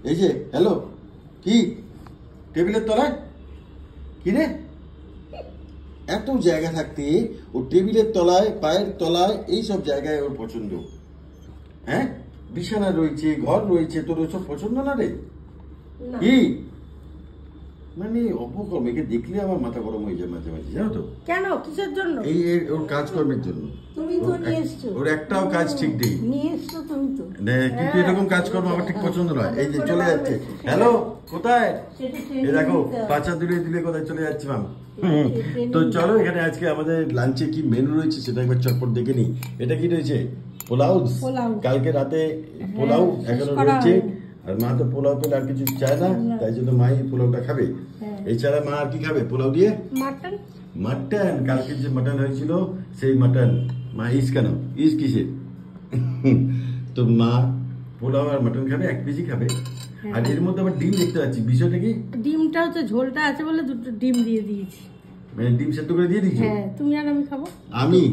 এই যে হ্যালো, কি টেবিলের তলায় কি রে? এত জায়গা থাকতে ও টেবিলের তলায়, পায়ের তলায়, এই সব জায়গায় ওর পছন্দ। হ্যাঁ, বিছানা রয়েছে, ঘর রয়েছে, তোর ওসব পছন্দ না রে? কি মানে অপকর্ম, একে দেখলে আমার মাথা গরম হয়ে যায় মাঝে মাঝে, জানো তো? কেন, কিসের জন্য? এই ওর কাজকর্মের জন্য। তুমি তো নিয়ে এসছো, ওর একটাও কাজ ঠিক নেই। নিয়ে এসছো তুমি তো। কিন্তু এরকম কাজকর্ম আমার ঠিক পছন্দ নয়। এই যে চলে যাচ্ছে, হ্যালো কোথায়, এই দেখো বাচ্চা দূরে দিলে কোথায় চলে যাচ্ছে মাম। তো চলো, এখানে আজকে আমাদের লাঞ্চে কি মেনু রয়েছে সেটা একবার চটপট দেখে নি। এটা কি রয়েছে? পোলাও। কালকে রাতে পোলাও এখনো রয়েছে, আর মা তো পোলাও পেলে আর কিছু চায় না, তাই জন্য মাই পোলাওটা খাবে। এছাড়া মা আর কি খাবে পোলাও দিয়ে? মাটন। মাটন, কালকে যে মাটন হয়েছিল সেই মাটন। মা ইস কেন, ইস কিসে? তো মা পোলাও আর মাটন খাবে, 1 কেজি খাবে। আর এর মধ্যে আবার ডিম দেখতে পাচ্ছি, বিষয়টা কি? ডিমটা হচ্ছে ঝোলটা আছে বলে 2টো ডিম দিয়ে দিয়েছি। মানে ডিম সেদ্ধ করে দিয়ে দিয়েছো? হ্যাঁ, তুমি আর আমি খাবো। আমি?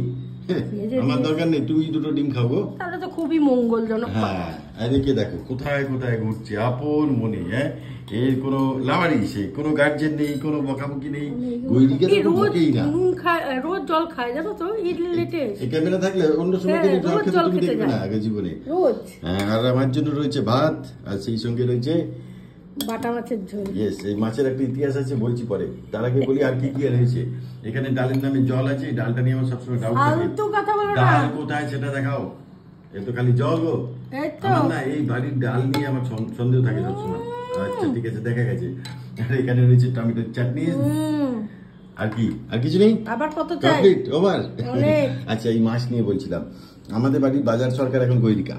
আমার দরকার নেই, তুমি 2টো ডিম খাবো। তাহলে তো খুবই মঙ্গলজনক। হ্যাঁ, এদিকে দেখো কোথায় কোথায় ঘুরছে আপন মনে। হ্যাঁ, এর কোনো লাভারিসে, কোনো গার্জেন নেই, কোনো বকাবকি নেই। গৈরিকে তো বকেই না, রোজ জল খায়, জানো তো? এই ক্যামেরা থাকলে অন্য সময় জল খেতে তুমি দেখবে না আগে জীবনে। রোজ। হ্যাঁ, আর আমার জন্য রয়েছে ভাত, আর সেই সঙ্গে রয়েছে বাটা মাছের ঝোল। ইয়েস, এই মাছের একটা ইতিহাস আছে, বলছি পরে। তার আগে বলি আর কি কি রয়েছে এখানে। ডালের নামে জল আছে, ডালটা নিয়ে আমার সবসময় ডাউট থাকে। ফালতু কথা বলো না। ডাল কোথায় সেটা দেখাও, এ তো খালি জল গো। আমার না এই বাড়ির ডাল নিয়ে আমার সন্দেহ থাকে সবসময়। আচ্ছা ঠিক আছে, দেখা গেছে। আর এখানে রয়েছে টমেটোর চাটনি। আর কি, আর কিছু নেই? আবার কত চাই? Complete over. আচ্ছা, এই মাছ নিয়ে বলছিলাম, আমাদের বাড়ির বাজার সরকার এখন গৈরিকা,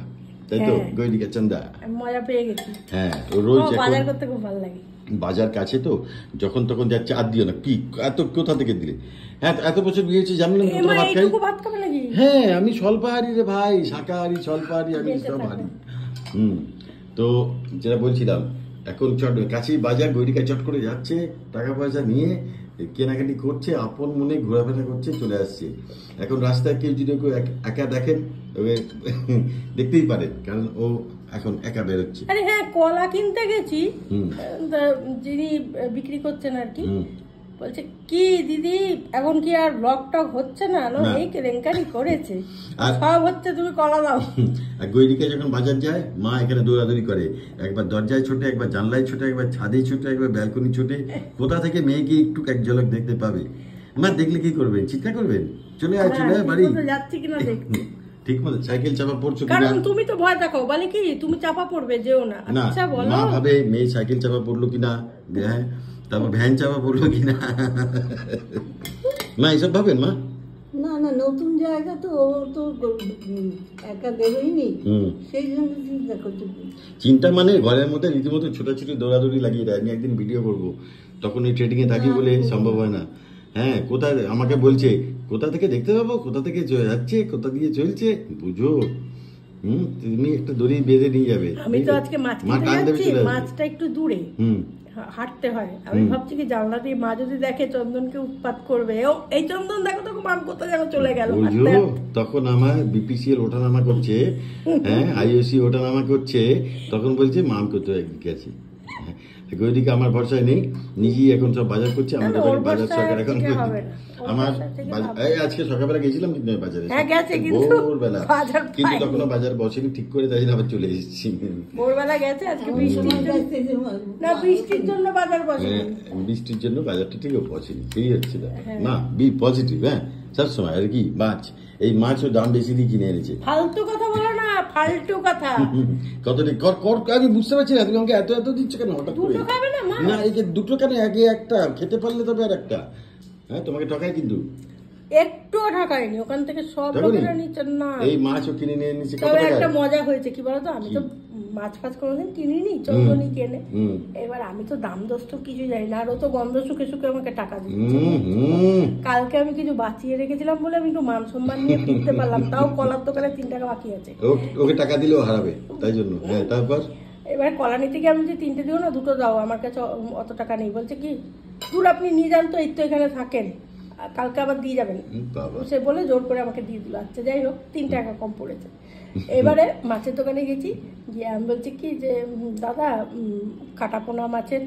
তাই তো? গৈরিকা চান্দা মজা পেয়ে গেছি। হ্যাঁ, রোজ বাজার করতে খুব ভালো লাগে। বাজার কাছে তো, যখন তখন যাচ্ছে। আর দিও না, কি এত কোথা থেকে দিলে? হ্যাঁ, এত বছর বিয়ে হয়েছে, জানলেন ভাত খাই। হ্যাঁ, আমি স্বল্পাহারি রে ভাই, শাকাহারি স্বল্পাহারি, আমি সব হারি। তো যেটা বলছিলাম, এখন কাছেই বাজার, গৈরিকা চট করে যাচ্ছে, টাকা পয়সা নিয়ে কেনাকাটি করছে, আপন মনে ঘোরাফেরা করছে, চলে আসছে। এখন রাস্তায় কেউ যদি একা দেখেন, দেখতেই পারেন, কারণ ও এখন একা বেরোচ্ছে। আরে হ্যাঁ, কলা কিনতে গেছি, যিনি বিক্রি করছেন আর কি, বলছে কি দিদি এখন কি আর ব্লগ টক হচ্ছে না? এই কেলেঙ্কারি করেছে, সব হচ্ছে, তুমি কলা দাও। আর গৈরিকা যখন বাজার যায়, মা এখানে দৌড়াদৌড়ি করে, একবার দরজায় ছোটে, একবার জানলায় ছোটে, একবার ছাদে ছোটে, একবার ব্যালকনি ছোটে। কোথা থেকে মেয়েকে একটু এক ঝলক দেখতে পাবে। মা দেখলে কি করবেন? চিন্তা করবেন, চলে আয় চলে আয় বাড়ি। যাচ্ছি কিনা দেখছি। ঠিক মতো সাইকেল চাপা পড়ছো কিনা? কারণ তুমি তো ভয় দেখাও, বলে কি তুমি চাপা পড়বে, যেও না। আচ্ছা বলো, মা ভাবে মেয়ে সাইকেল চাপা পড়লো কিনা, হ্যাঁ, তারপর ভ্যান চাপা পড়লো কিনা। মা এইসব ভাবেন? মা না না, নতুন জায়গা তো, ও তো একা বেরোয়নি, সেই জন্য চিন্তা করতে। চিন্তা মানে ঘরের মধ্যে রীতিমতো ছোটাছুটি দৌড়াদৌড়ি লাগিয়ে দেয়। আমি একদিন ভিডিও করবো, তখন এই ট্রেডিং এ থাকি বলে সম্ভব হয় না। হ্যাঁ, কোথায় আমাকে বলছে, কোথা থেকে দেখতে পাবো, কোথা থেকে যাচ্ছে, কোথা দিয়ে চলছে, বুঝো। তুমি একটা দড়ি বেঁধে নিয়ে যাবে। আমি তো আজকে মাছ কিনতে যাচ্ছি, মাছটা একটু দূরে, হাঁটতে হয়। আমি ভাবছি কি জানলা দিয়ে মা যদি দেখে চন্দনকে উৎপাত করবে, এই চন্দন দেখো তো মাম কোথায় যেন চলে গেল। তখন আমার বিপিসিএল ওঠানামা করছে, হ্যাঁ, আইওসি ওঠানামা করছে, তখন বলছে মাম কোথায় গেছে। গৈরিকা আমার ভরসায় নেই, নিজেই এখন সব বাজার করছে। আমাদের বাড়ির বাজার সরকার এখন আমার আজকে সকালবেলা গেছিলাম কিন্তু বাজারে, ভোরবেলা, কিন্তু তখন বাজার বসেনি ঠিক করে, তাই আবার চলে এসেছি। ভোরবেলা গেছে, আজকে বৃষ্টির জন্য বাজার বসেনি। বৃষ্টির জন্য বাজারটা ঠিক বসেনি, সেই হচ্ছে না। বি পজিটিভ, হ্যাঁ, সবসময়। আর কি মাছ, এই মাছও দাম বেশি দিয়ে কিনে এনেছে। ফালতু কথা বলো না, ফালতু কথা। আমি বুঝতে পারছি না, তুমি আমাকে এত এত দিচ্ছ কেন হঠাৎ করে? না, এই যে 2টো কেন, আগে একটা খেতে পারলে তবে আর একটা। হ্যাঁ, তোমাকে ঠকাই কিন্তু একটু ঠকায়নি, ওখান থেকে সব লোকেরা নিচ্ছে না। এই মাছও কিনে নিয়ে নিচ্ছে। তবে একটা মজা হয়েছে কি বলতো, আমি তো মাছ ফাছ কোনোদিন কিনিনি, চন্দনই কেনে। এবার আমি তো দাম দোষ তো কিছু জানি না, আর ও তো গন্ধ শুকে শুকে আমাকে টাকা দিচ্ছে। কালকে আমি কিছু বাঁচিয়ে রেখেছিলাম বলে আমি একটু মান সম্মান নিয়ে ফিরতে পারলাম, তাও কলার দোকানে 3 টাকা বাকি আছে। ওকে টাকা দিলেও হারাবে, তাই জন্য। হ্যাঁ, তারপর এবার কলা নিতে গিয়ে আমি যে 3টে দিও না, 2টো দাও, আমার কাছে অত টাকা নেই। বলছে কি দূর আপনি নিয়ে যান তো, এই তো এখানে থাকেন, কালকে আবার দিয়ে যাবেন। সে বলে জোর করে আমাকে দিয়ে দিল। আচ্ছা যাই হোক, 3 টাকা কম পড়েছে। এবারে মাছের দোকানে গেছি, গিয়ে আমি বলছি কি যে দাদা কাটাপোনা মাছের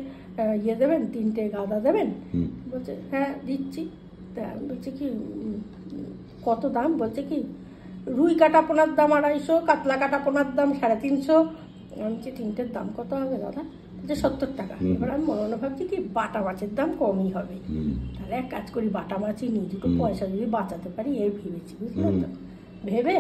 ইয়ে দেবেন, 3টে গাদা দেবেন। বলছে হ্যাঁ দিচ্ছি। তা আমি বলছি কি কত দাম? বলছে কি রুই কাটাপোনার দাম 250, কাতলা কাটাপোনার দাম 350। আমি বলছি 3টের দাম কত হবে দাদা? বলছে 70 টাকা। এবার আমি মনে মনে ভাবছি কি বাটা মাছের দাম কমই হবে, তাহলে এক কাজ করি বাটা মাছই নিই, দুটো পয়সা যদি বাঁচাতে পারি এই ভেবেছি, বুঝলেন তো। ভেবে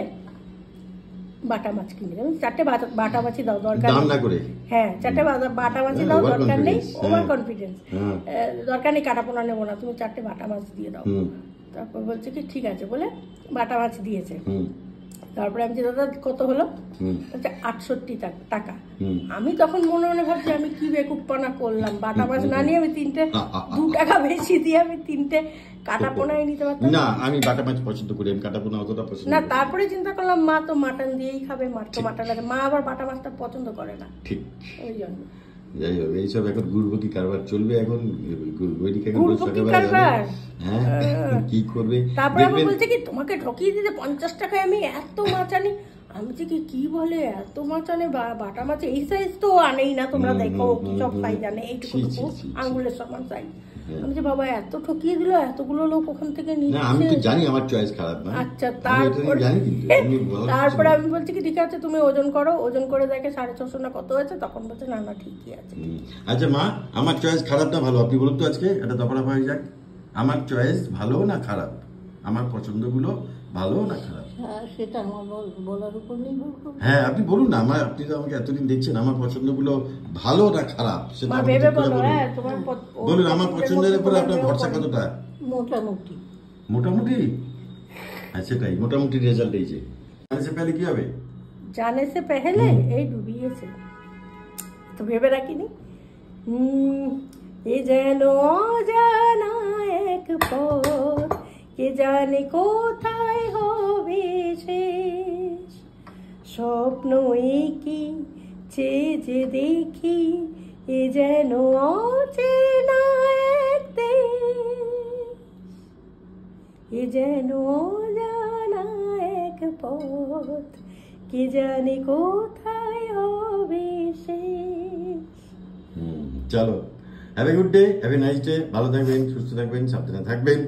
বাটা মাছ কিনে দেবেন, 4টে বাটা মাছই দাও, দরকার নেই। হ্যাঁ 4টে বাটা মাছই দাও, দরকার নেই, ওভার কনফিডেন্স, দরকার নেই কাটাপোনা নেবো না, তুমি 4টে বাটা মাছ দিয়ে দাও। তারপর বলছে কি ঠিক আছে বলে বাটা মাছ দিয়েছে। তারপরে আমি দাদা কত হলো? বলছে 68 টাকা। আমি তখন মনে মনে ভাবছি আমি কি বেকুবপানা করলাম, বাটা মাছ না নিয়ে আমি 3টে 2 টাকা বেশি দিয়ে আমি 3টে কাটাপোনাই নিতে পারতাম না। আমি বাটা মাছ পছন্দ করি, আমি কাটাপোনা অতটা পছন্দ না। তারপরে চিন্তা করলাম মা তো মাটন দিয়েই খাবে, মার তো মাটন আছে, মা আবার বাটা মাছটা পছন্দ করে না, ঠিক ওই জন্য। যাই হোক এইসব এখন গুড়বকি কারবার চলবে, এখন কি করবে। তারপরে আবার বলছে কি তোমাকে ঠকিয়ে দিতে 50 টাকায় আমি এত মাছ আনি। আমি বলছি কি বলে এত মাছ আনে, বাটা মাছ এই সাইজ তো আনেই না, তোমরা দেখো কি সব সাইজ আনে, এইটুকু আঙ্গুলের সমান সাইজ। আমি যে বাবা এত ঠকিয়ে দিল, এতগুলো লোক ওখান থেকে নিচ্ছে। আমি তো জানি আমার চয়েস খারাপ না। আচ্ছা তারপরে আমি বলছি কি ঠিক আছে তুমি ওজন করো, ওজন করে দেখে 650 না কত হয়েছে, তখন বলছে না না ঠিকই আছে। আচ্ছা মা, আমার চয়েস খারাপ না ভালো আপনি বলুন তো, আজকে এটা দফারফা হয়ে যাক। আমার চয়েস ভালো না খারাপ, আমার পছন্দগুলো ভালো না খারাপ, সেটা আমার বলার উপর নির্ভর করে। হ্যাঁ আপনি বলুন না, আপনি তো আমাকে এতদিন দেখছেন, আমার পছন্দগুলো ভালো না খারাপ সেটা বলুন। আমার পছন্দের উপরে আপনার ভরসা কতটা? মোটামুটি। মোটামুটি? আচ্ছা তাই মোটামুটি রেজাল্ট এই যে জানে পেলে কি হবে? জানে সে পেহলে এই ডুবিয়েছে তো ভেবে রাখিনি। এ যেন অজানা এক পথ, কে জানে কোথায় হবে শেষ। স্বপ্ন কি চেয়ে যে দেখি, এ যেন অচেনা এক দেশ, এ যেন অজানা এক পথ, কে জানে কোথায় হবে শেষ। চলো, have a good day, have a nice day, ভালো থাকবেন, সুস্থ থাকবেন, সাবধানে থাকবেন।